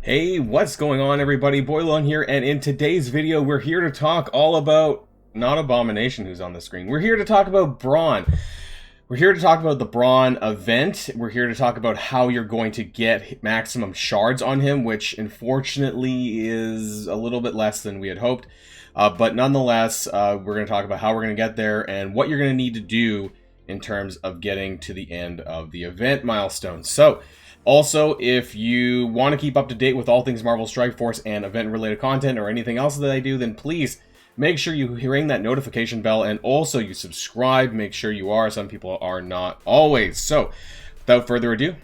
Hey, what's going on everybody? Boilon here, and in today's video we're here to talk all about, not Abomination who's on the screen, we're here to talk about Brawn. We're here to talk about the Brawn Event. We're here to talk about how you're going to get maximum shards on him, which unfortunately is a little bit less than we had hoped. But nonetheless, we're going to talk about how we're going to get there and what you're going to need to do in terms of getting to the end of the event milestone. So, also, if you want to keep up to date with all things Marvel Strike Force and event-related content or anything else that I do, then please make sure you ring that notification bell, and also you subscribe. Make sure you are. Some people are not always. So, without further ado...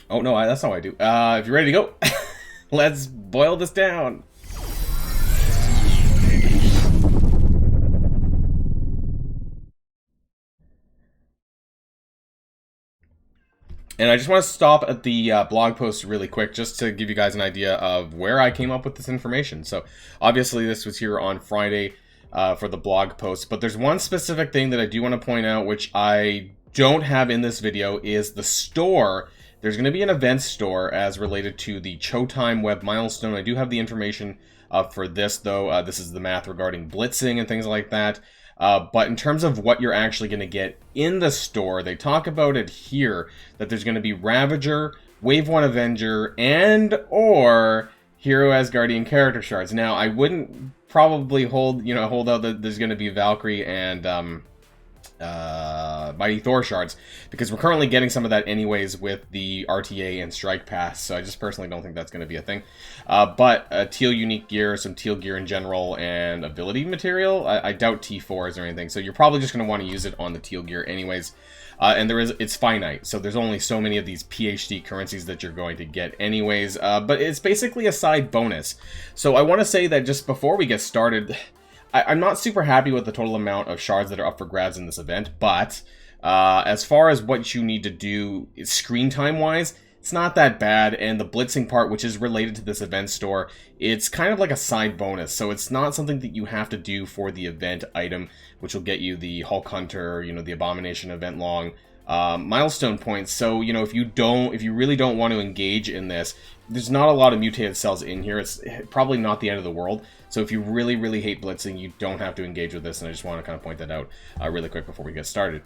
Oh, no, that's not what I do. If you're ready to go, let's boil this down. And I just want to stop at the blog post really quick just to give you guys an idea of where I came up with this information. So obviously this was here on Friday for the blog post, but there's one specific thing that I do want to point out which I don't have in this video is the store. There's going to be an event store as related to the Showtime Web Milestone. I do have the information for this though. This is the math regarding blitzing and things like that. But in terms of what you're actually going to get in the store, they talk about it here, that there's going to be Ravager, Wave 1 Avenger, and or Hero Asgardian character shards. Now, I wouldn't probably hold out that there's going to be Valkyrie and Mighty Thor shards, because we're currently getting some of that anyways with the RTA and Strike Pass, so I just personally don't think that's going to be a thing. But teal unique gear, some teal gear in general, and ability material, I doubt T4s or anything, so you're probably just going to want to use it on the teal gear anyways. And it's finite, so there's only so many of these PhD currencies that you're going to get anyways, but it's basically a side bonus. So I want to say that just before we get started, I'm not super happy with the total amount of shards that are up for grabs in this event, but as far as what you need to do screen time wise, it's not that bad, and the blitzing part, which is related to this event store, it's kind of like a side bonus, so it's not something that you have to do for the event item, which will get you the Hulk Hunter, the Abomination event long milestone points. So, if you really don't want to engage in this, there's not a lot of mutated cells in here. It's probably not the end of the world. So if you really, really hate blitzing, you don't have to engage with this, and I just want to kind of point that out really quick before we get started.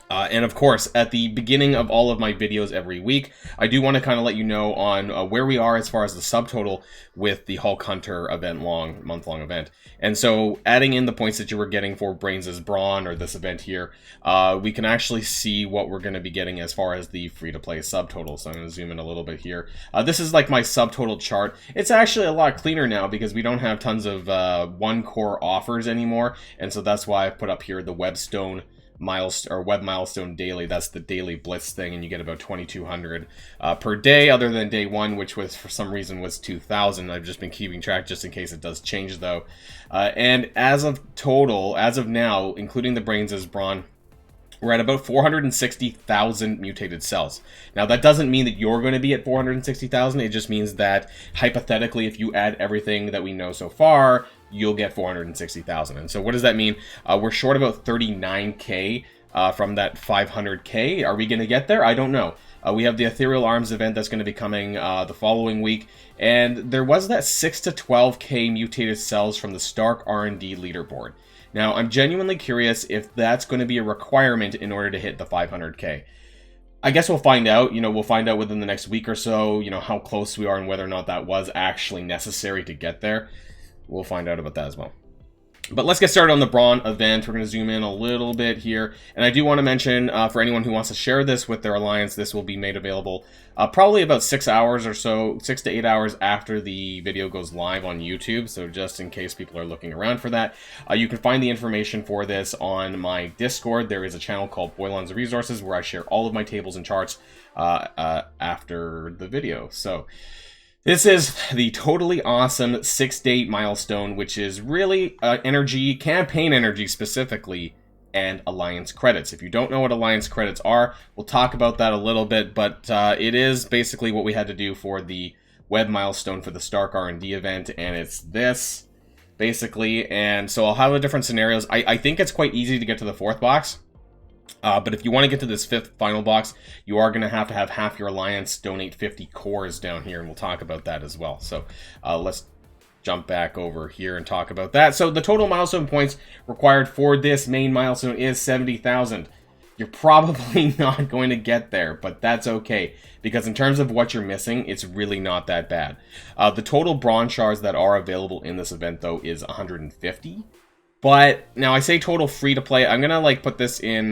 And of course, at the beginning of all of my videos every week, I do want to kind of let you know on where we are as far as the subtotal with the Hulk Hunter month-long event. And so, adding in the points that you were getting for Brains' Brawn, or this event here, we can actually see what we're going to be getting as far as the free-to-play subtotal. So I'm going to zoom in a little bit here. This is like my subtotal chart. It's actually a lot cleaner now because we don't have tons of one-core offers anymore, and so that's why I've put up here the Web Milestone daily. That's the daily blitz thing, and you get about 2,200 per day, other than day one, which was for some reason was 2,000. I've just been keeping track just in case it does change though. And as of now, including the Brains' Brawn, we're at about 460,000 mutated cells. Now, that doesn't mean that you're going to be at 460,000. It just means that, hypothetically, if you add everything that we know so far, you'll get 460,000. And so what does that mean? We're short about 39k from that 500k. Are we going to get there? I don't know. We have the Ethereal Arms event that's going to be coming the following week. And there was that 6 to 12k mutated cells from the Stark R&D leaderboard. Now, I'm genuinely curious if that's going to be a requirement in order to hit the 500k. I guess we'll find out. We'll find out within the next week or so, how close we are and whether or not that was actually necessary to get there. We'll find out about that as well. But let's get started on the Brawn event. We're going to zoom in a little bit here. And I do want to mention, for anyone who wants to share this with their alliance, this will be made available probably about 6 hours or so, 6 to 8 hours after the video goes live on YouTube. So just in case people are looking around for that, you can find the information for this on my Discord. There is a channel called Boilon's Resources where I share all of my tables and charts after the video. So this is the totally awesome 6-day milestone, which is really energy, campaign energy specifically, and alliance credits. If you don't know what alliance credits are, we'll talk about that a little bit, but it is basically what we had to do for the web milestone for the Stark R&D event, and it's this, basically. And so I'll have the different scenarios. I think it's quite easy to get to the 4th box. But if you want to get to this 5th final box, you are going to have half your alliance donate 50 cores down here, and we'll talk about that as well. So let's jump back over here and talk about that. So the total milestone points required for this main milestone is 70,000. You're probably not going to get there, but that's okay, because in terms of what you're missing, it's really not that bad. The total bronze shards that are available in this event, though, is 150. But now I say total free to play. I'm gonna like put this in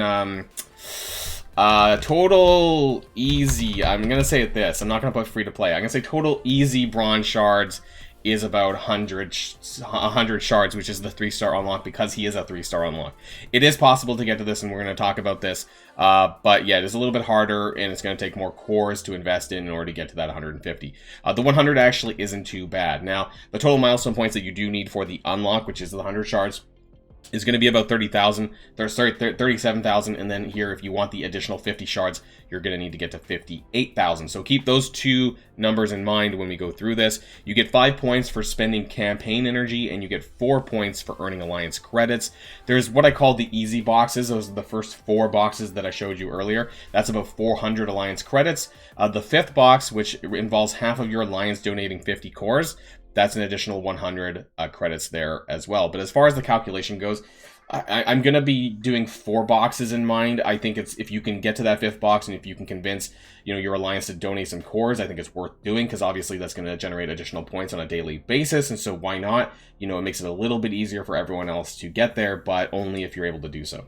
total easy. I'm gonna say it this. I'm not gonna put free to play. I'm gonna say total easy bronze shards is about 100 shards, which is the 3-star unlock, because he is a 3-star unlock. It is possible to get to this, and we're going to talk about this. But yeah, it is a little bit harder, and it's going to take more cores to invest in order to get to that 150. The 100 actually isn't too bad. Now, the total milestone points that you do need for the unlock, which is the 100 shards, is going to be about 30,000. Sorry, 37,000. And then here, if you want the additional 50 shards, you're going to need to get to 58,000. So keep those two numbers in mind when we go through this. You get 5 points for spending campaign energy, and you get 4 points for earning alliance credits. There's what I call the easy boxes. Those are the first 4 boxes that I showed you earlier. That's about 400 alliance credits. The 5th box, which involves half of your alliance donating 50 cores, that's an additional 100 credits there as well. But as far as the calculation goes, I'm going to be doing 4 boxes in mind. I think it's, if you can get to that 5th box, and if you can convince, you know, your alliance to donate some cores, I think it's worth doing, because obviously that's going to generate additional points on a daily basis. And so why not? You know, it makes it a little bit easier for everyone else to get there, but only if you're able to do so.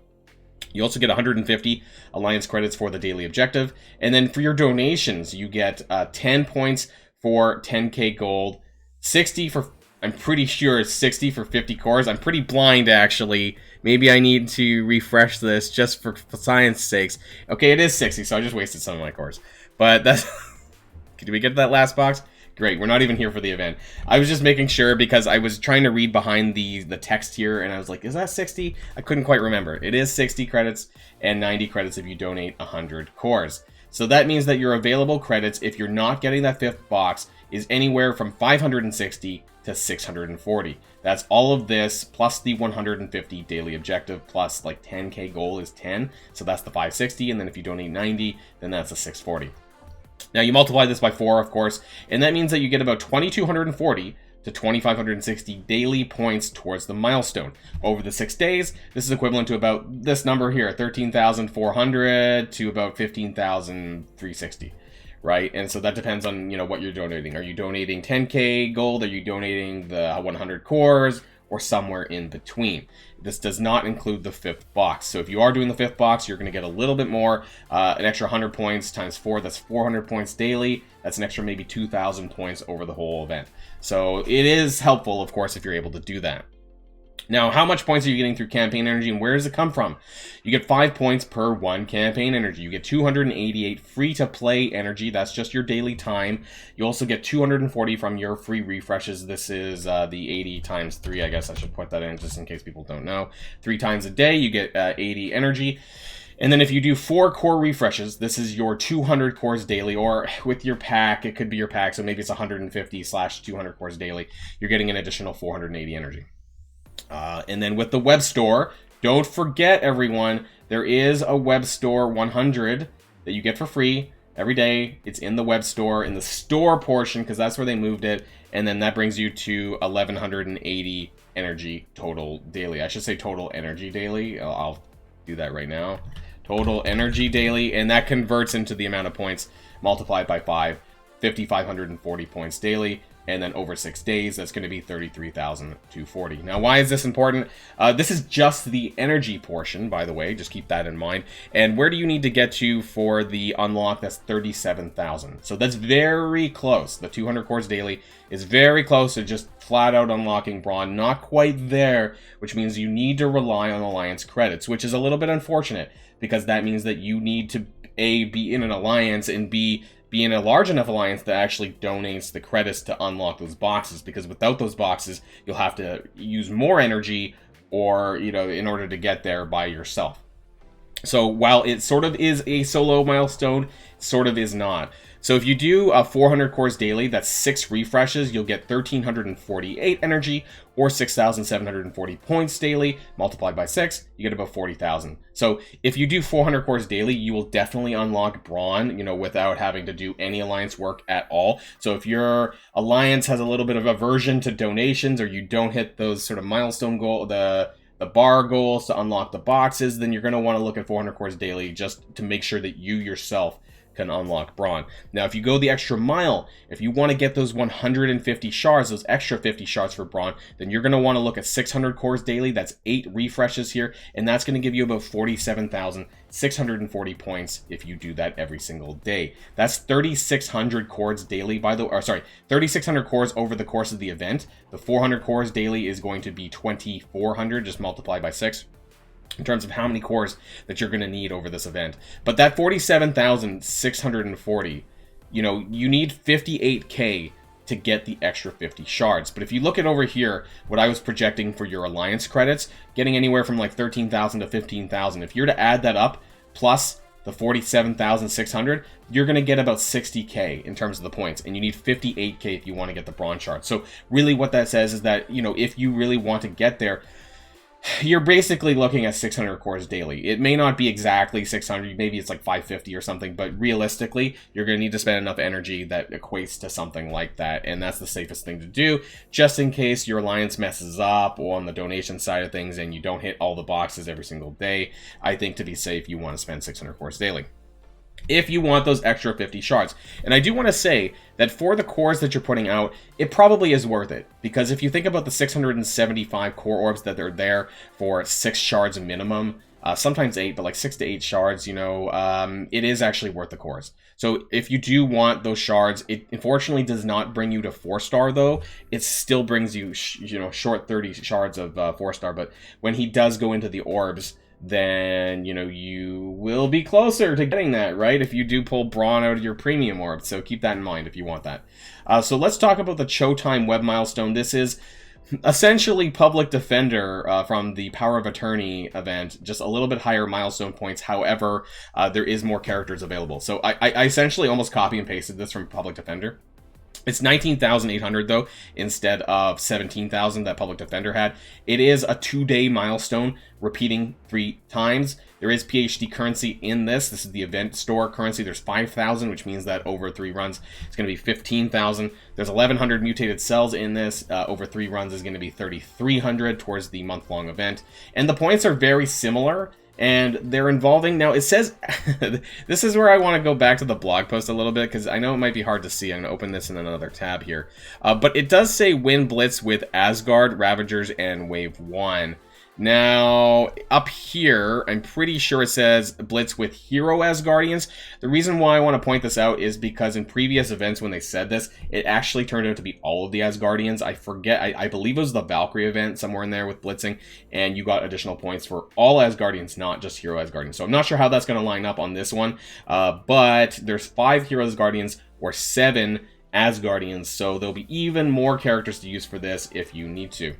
You also get 150 alliance credits for the daily objective. And then for your donations, you get 10 points for 10k gold, 60 for, I'm pretty sure it's 60 for 50 cores. I'm pretty blind, actually. Maybe I need to refresh this just for science sakes. Okay, it is 60, so I just wasted some of my cores. But that's... Did we get to that last box? Great, we're not even here for the event. I was just making sure, because I was trying to read behind the text here, and I was like, is that 60? I couldn't quite remember. It is 60 credits and 90 credits if you donate 100 cores. So that means that your available credits, if you're not getting that 5th box, is anywhere from 560 to 640. That's all of this, plus the 150 daily objective, plus like 10k goal is 10, so that's the 560, and then if you donate 90, then that's a 640. Now you multiply this by 4, of course, and that means that you get about 2240 to 2560 daily points towards the milestone. Over the 6 days, this is equivalent to about this number here, 13,400 to about 15,360. Right, and so that depends on, you know, what you're donating. Are you donating 10k gold? Are you donating the 100 cores? Or somewhere in between? This does not include the 5th box. So if you are doing the 5th box, you're going to get a little bit more, an extra 100 points times 4. That's 400 points daily. That's an extra maybe 2,000 points over the whole event. So it is helpful, of course, if you're able to do that. Now, how much points are you getting through campaign energy, and where does it come from? You get 5 points per 1 campaign energy. You get 288 free-to-play energy. That's just your daily time. You also get 240 from your free refreshes. This is the 80 times 3. I guess I should put that in just in case people don't know. 3 times a day, you get 80 energy. And then if you do 4 core refreshes, this is your 200 cores daily, or with your pack, it could be your pack, so maybe it's 150/200 cores daily. You're getting an additional 480 energy. And then with the web store, don't forget, everyone, there is a web store 100 that you get for free every day. It's in the web store, in the store portion, because that's where they moved it. And then that brings you to 1180 energy total daily. I should say total energy daily. I'll do that right now. Total energy daily, and that converts into the amount of points multiplied by 5, 5,540 points daily. And then over 6 days, that's going to be 33,240. Now, why is this important? This is just the energy portion, by the way. Just keep that in mind. And where do you need to get to for the unlock? That's 37,000. So that's very close. The 200 cores daily is very close to just flat out unlocking Brawn. Not quite there, which means you need to rely on alliance credits, which is a little bit unfortunate, because that means that you need to A, be in an alliance, and B, be in a large enough alliance that actually donates the credits to unlock those boxes, because without those boxes, you'll have to use more energy, or, you know, in order to get there by yourself. So while it sort of is a solo milestone, sort of is not. So if you do 400 cores daily, that's 6 refreshes, you'll get 1,348 energy, or 6,740 points daily. Multiplied by 6, you get about 40,000. So if you do 400 cores daily, you will definitely unlock Brawn, without having to do any alliance work at all. So if your alliance has a little bit of aversion to donations, or you don't hit those sort of milestone goal, the bar goals to unlock the boxes, then you're going to want to look at 400 cores daily just to make sure that you yourself can unlock Brawn. Now, if you go the extra mile, if you want to get those 150 shards, those extra 50 shards for Brawn, then you're going to want to look at 600 cores daily. That's 8 refreshes here, and that's going to give you about 47,640 points if you do that every single day. That's 3,600 cores daily, 3,600 cores over the course of the event. The 400 cores daily is going to be 2,400, just multiply by 6. In terms of how many cores that you're going to need over this event. But that 47,640, you need 58k to get the extra 50 shards. But if you look at over here, what I was projecting for your alliance credits, getting anywhere from like 13,000 to 15,000, if you're to add that up, plus the 47,600, you're going to get about 60k in terms of the points, and you need 58k if you want to get the bronze shard. So really what that says is that, if you really want to get there, you're basically looking at 600 cores daily. It may not be exactly 600, maybe it's like 550 or something, but realistically, you're going to need to spend enough energy that equates to something like that, and that's the safest thing to do, just in case your alliance messes up on the donation side of things and you don't hit all the boxes every single day. I think to be safe, you want to spend 600 cores daily if you want those extra 50 shards. And I do want to say that for the cores that you're putting out, it probably is worth it. Because if you think about the 675 core orbs that are there for 6 shards minimum, sometimes 8, but like 6 to 8 shards, it is actually worth the cores. So if you do want those shards, it unfortunately does not bring you to 4-star though. It still brings you, short 30 shards of 4-star. But when he does go into the orbs, then, you will be closer to getting that, right? If you do pull Brawn out of your premium orb. So keep that in mind if you want that. So let's talk about the Showtime web milestone. This is essentially Public Defender from the Power of Attorney event, just a little bit higher milestone points. However, there is more characters available. So I essentially almost copy and pasted this from Public Defender. It's 19,800 though, instead of 17,000 that Public Defender had. It is a 2-day milestone, repeating 3 times. There is PhD currency in this. This is the event store currency. There's 5,000, which means that over 3 runs, it's going to be 15,000. There's 1,100 mutated cells in this. Over 3 runs is going to be 3,300 towards the month-long event. And the points are very similar. And they're involving, now it says, this is where I want to go back to the blog post a little bit, because I know it might be hard to see. I'm going to open this in another tab here. But it does say win Blitz with Asgard, Ravagers, and Wave 1. Now, up here, I'm pretty sure it says Blitz with Hero Asgardians. The reason why I want to point this out is because in previous events when they said this, it actually turned out to be all of the Asgardians. I forget, I believe it was the Valkyrie event somewhere in there with blitzing, and you got additional points for all Asgardians, not just Hero Asgardians. So I'm not sure how that's going to line up on this one, but there's 5 Hero Asgardians or 7 Asgardians, so there'll be even more characters to use for this if you need to.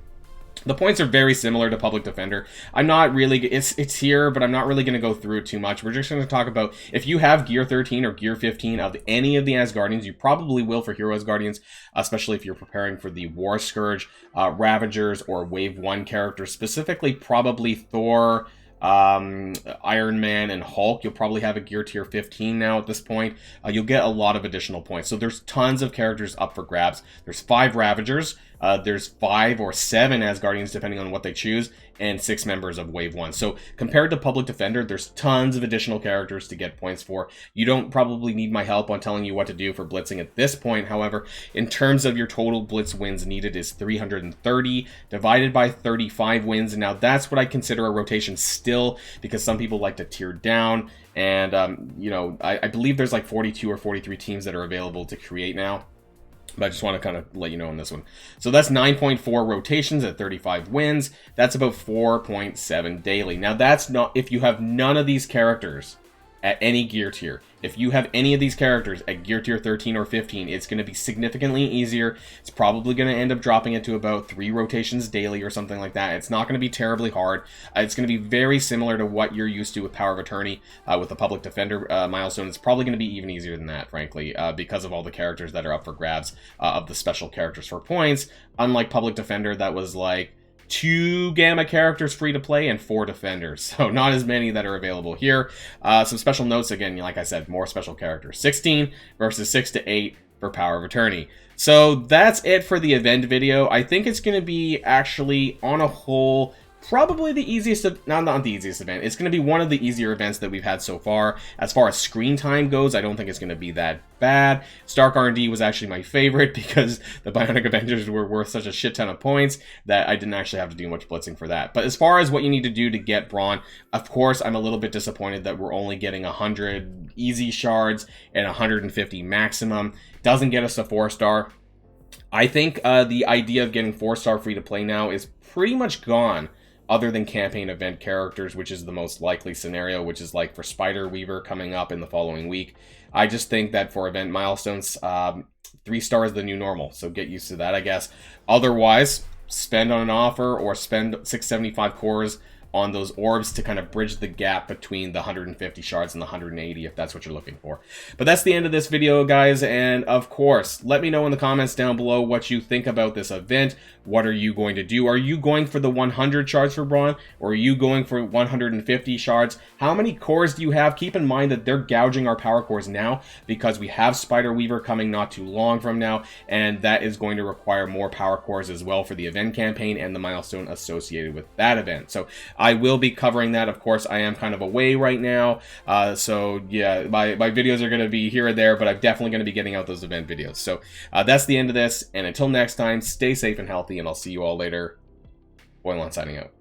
The points are very similar to Public Defender. I'm not really, it's here, but I'm not really going to go through it too much. We're just going to talk about, if you have Gear 13 or Gear 15 of any of the Asgardians, you probably will for Hero Asgardians, especially if you're preparing for the War Scourge, Ravagers, or Wave 1 characters, specifically probably Thor, Iron Man, and Hulk. You'll probably have a Gear Tier 15 now at this point. You'll get a lot of additional points. So there's tons of characters up for grabs. There's 5 Ravagers. There's 5 or 7 Asgardians, depending on what they choose, and 6 members of Wave 1. So compared to Public Defender, there's tons of additional characters to get points for. You don't probably need my help on telling you what to do for blitzing at this point. However, in terms of your total blitz wins needed is 330 divided by 35 wins. And now that's what I consider a rotation still, because some people like to tier down. And, I believe there's like 42 or 43 teams that are available to create now. But I just want to kind of let you know on this one. So that's 9.4 rotations at 35 wins. That's about 4.7 daily. Now that's not if you have none of these characters at any gear tier. If you have any of these characters at gear tier 13 or 15, it's going to be significantly easier. It's probably going to end up dropping it to about 3 rotations daily or something like that. It's not going to be terribly hard. It's going to be very similar to what you're used to with Power of Attorney with the Public Defender milestone. It's probably going to be even easier than that, frankly, because of all the characters that are up for grabs of the special characters for points. Unlike Public Defender, that was like 2 Gamma characters free to play and 4 defenders, so not as many that are available here. Some special notes, again, like I said, more special characters. 16 versus 6 to 8 for Power of Attorney. So that's it for the event video. I think it's going to be actually, on a whole, probably the easiest, not the easiest event. It's going to be one of the easier events that we've had so far. As far as screen time goes, I don't think it's going to be that bad. Stark R&D was actually my favorite because the Bionic Avengers were worth such a shit ton of points that I didn't actually have to do much blitzing for that. But as far as what you need to do to get Brawn, of course, I'm a little bit disappointed that we're only getting 100 easy shards and 150 maximum. Doesn't get us a 4-star. I think the idea of getting 4-star free to play now is pretty much gone, other than campaign event characters, which is the most likely scenario, which is like for Spider Weaver coming up in the following week. I just think that for event milestones, 3 stars is the new normal, so get used to that, I guess. Otherwise, spend on an offer or spend 675 cores on those orbs to kind of bridge the gap between the 150 shards and the 180 if that's what you're looking for. But that's the end of this video, guys, and of course, let me know in the comments down below what you think about this event. What are you going to do? Are you going for the 100 shards for Brawn, or are you going for 150 shards? How many cores do you have? Keep in mind that they're gouging our power cores now because we have Spider Weaver coming not too long from now, and that is going to require more power cores as well for the event campaign and the milestone associated with that event. So I will be covering that. Of course, I am kind of away right now, so yeah, my videos are going to be here and there, but I'm definitely going to be getting out those event videos. So that's the end of this, and until next time, stay safe and healthy, and I'll see you all later. Boilon signing out.